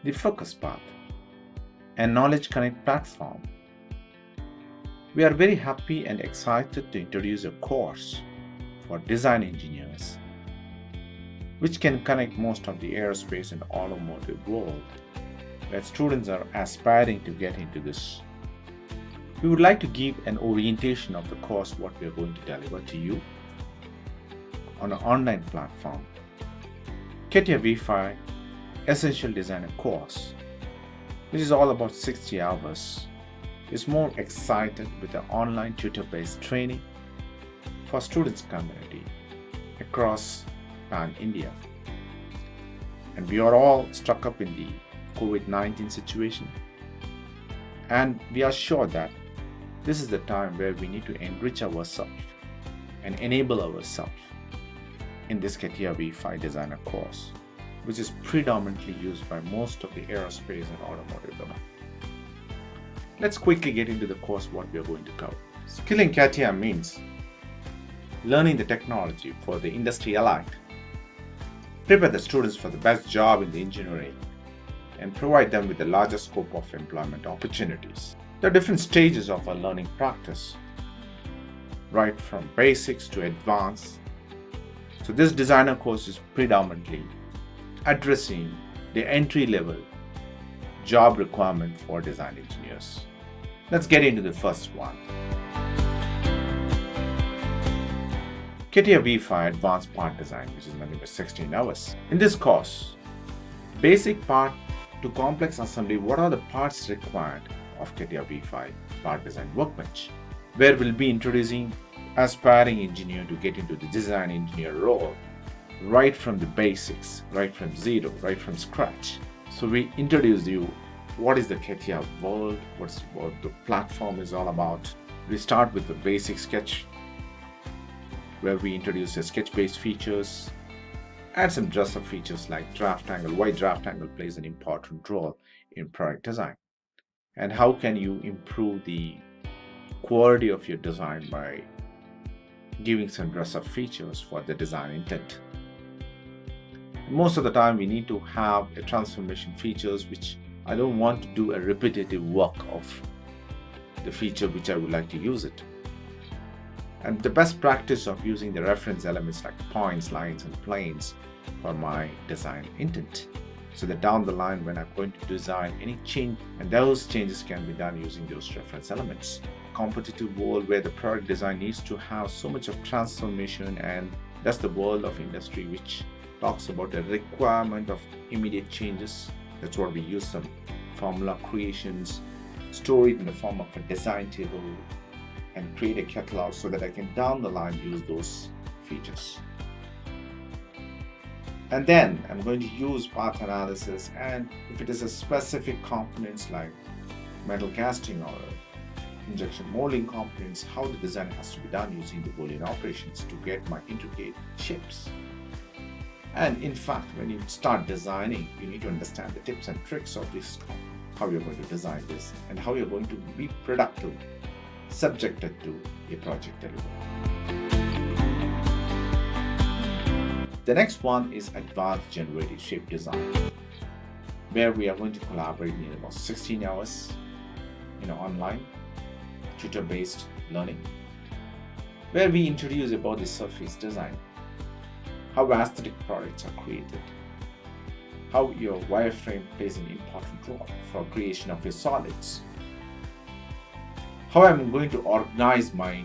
the Focus Path, and Knowledge Connect platform. We are very happy and excited to introduce a course for design engineers, which can connect most of the aerospace and automotive world, where students are aspiring to get into this. We would like to give an orientation of the course what we are going to deliver to you on an online platform. CATIA V5 Essential Designer course, which is all about 60 hours, is more excited with the online tutor-based training for students community across pan-India. And we are all stuck up in the COVID-19 situation, and we are sure that this is the time where we need to enrich ourselves and enable ourselves in this CATIA V5 designer course, which is predominantly used by most of the aerospace and automotive domain. Let's quickly get into the course what we are going to cover. Skilling CATIA means learning the technology for the industry alike, prepare the students for the best job in the engineering, and provide them with the largest scope of employment opportunities. There are different stages of our learning practice, right from basics to advanced. So this designer course is predominantly addressing the entry-level job requirement for design engineers. Let's get into the first one. CATIA V5 Advanced Part Design, which is nothing but 16 hours. In this course, basic part to complex assembly, what are the parts required of CATIA V5 Part Design Workbench, where we'll be introducing aspiring engineer to get into the design engineer role right from the basics, right from zero, right from scratch. So we introduce you what is the CATIA world, what the platform is all about. We start with the basic sketch, where we introduce the sketch-based features, add some dress-up features like draft angle, why draft angle plays an important role in product design, and how can you improve the quality of your design by giving some dress-up features for the design intent. Most of the time we need to have a transformation features, which I don't want to do a repetitive work of the feature which I would like to use it. And the best practice of using the reference elements like points, lines, and planes for my design intent, so that down the line when I'm going to design any change, and those changes can be done using those reference elements. Competitive world where the product design needs to have so much of transformation, and that's the world of industry which talks about the requirement of immediate changes. That's what we use some formula creations, store it in the form of a design table, and create a catalog so that I can down the line use those features. And then I'm going to use path analysis, and if it is a specific components like metal casting or injection molding components, how the design has to be done using the Boolean operations to get my intricate shapes. And in fact, when you start designing, you need to understand the tips and tricks of this, how you're going to design this, and how you're going to be productive subjected to a project delivery. The next one is Advanced Generative Shape Design, where we are going to collaborate in about 16 hours online tutor-based learning, where we introduce about the surface design, how aesthetic products are created, how your wireframe plays an important role for creation of your solids, how I'm going to organize my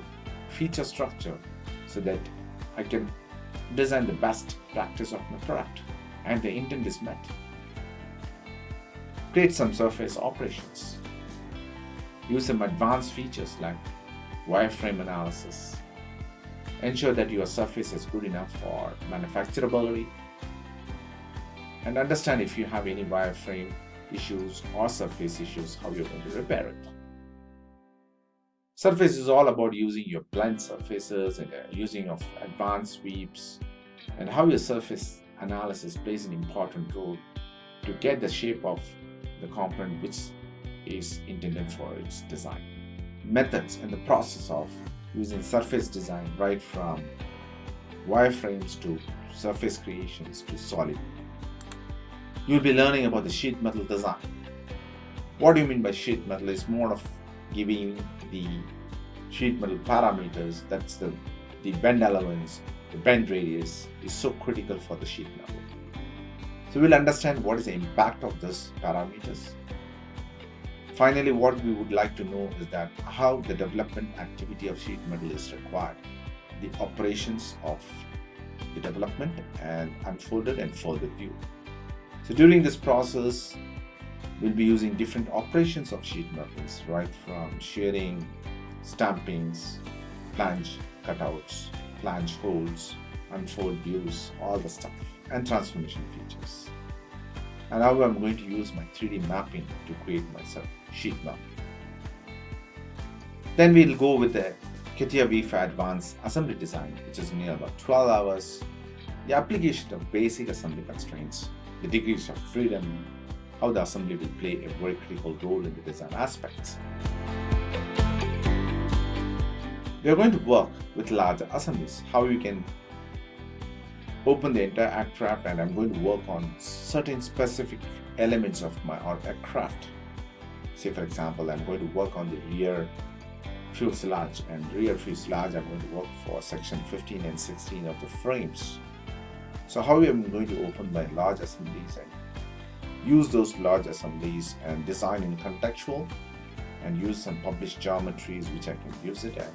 feature structure so that I can design the best practice of my product and the intent is met. Create some surface operations. Use some advanced features like wireframe analysis. Ensure that your surface is good enough for manufacturability. And understand if you have any wireframe issues or surface issues, how you're going to repair it. Surface is all about using your blend surfaces and using of advanced sweeps, and how your surface analysis plays an important role to get the shape of the component which is intended for its design. Methods and the process of using surface design, right from wireframes to surface creations to solid. You'll be learning about the sheet metal design. What do you mean by sheet metal? Is more of giving the sheet metal parameters. That's the bend allowance, the bend radius is so critical for the sheet metal. So we'll understand what is the impact of these parameters. Finally, what we would like to know is that how the development activity of sheet metal is required, the operations of the development, and unfolded and folded view. So during this process, we'll be using different operations of sheet metals, right from shearing, stampings, flange cutouts, flange holds, unfold views, all the stuff, and transformation features. And now I'm going to use my 3D mapping to create my sheet metal. Then we'll go with the CATIA V for advanced assembly design, which is near about 12 hours, the application of basic assembly constraints, the degrees of freedom, how the assembly will play a very critical role in the design aspects. We are going to work with larger assemblies, how you can open the entire aircraft, and I'm going to work on certain specific elements of my aircraft. Say for example, I'm going to work on the rear fuselage, and rear fuselage I'm going to work for section 15 and 16 of the frames. So how I'm going to open my large assemblies and use those large assemblies and design in contextual and use some published geometries which I can use it and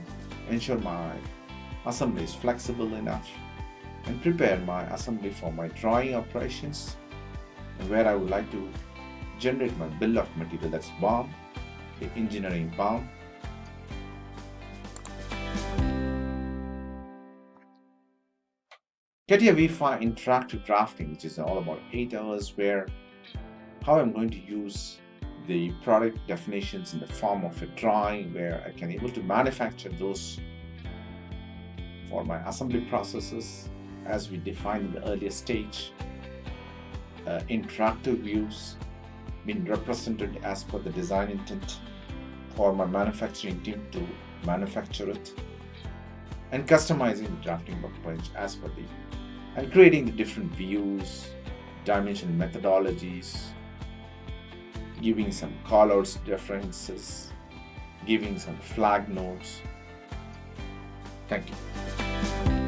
ensure my assembly is flexible enough, and prepare my assembly for my drawing operations, and where I would like to generate my bill of material, that's BOM, the engineering BOM. CATIA V5 interactive drafting, which is all about 8 hours, where how I'm going to use the product definitions in the form of a drawing, where I can able to manufacture those for my assembly processes as we defined in the earlier stage. Interactive views being represented as per the design intent for my manufacturing team to manufacture it, and customizing the drafting workbench as per the, and creating the different views, dimension methodologies, giving some callouts differences, giving some flag notes. Thank you.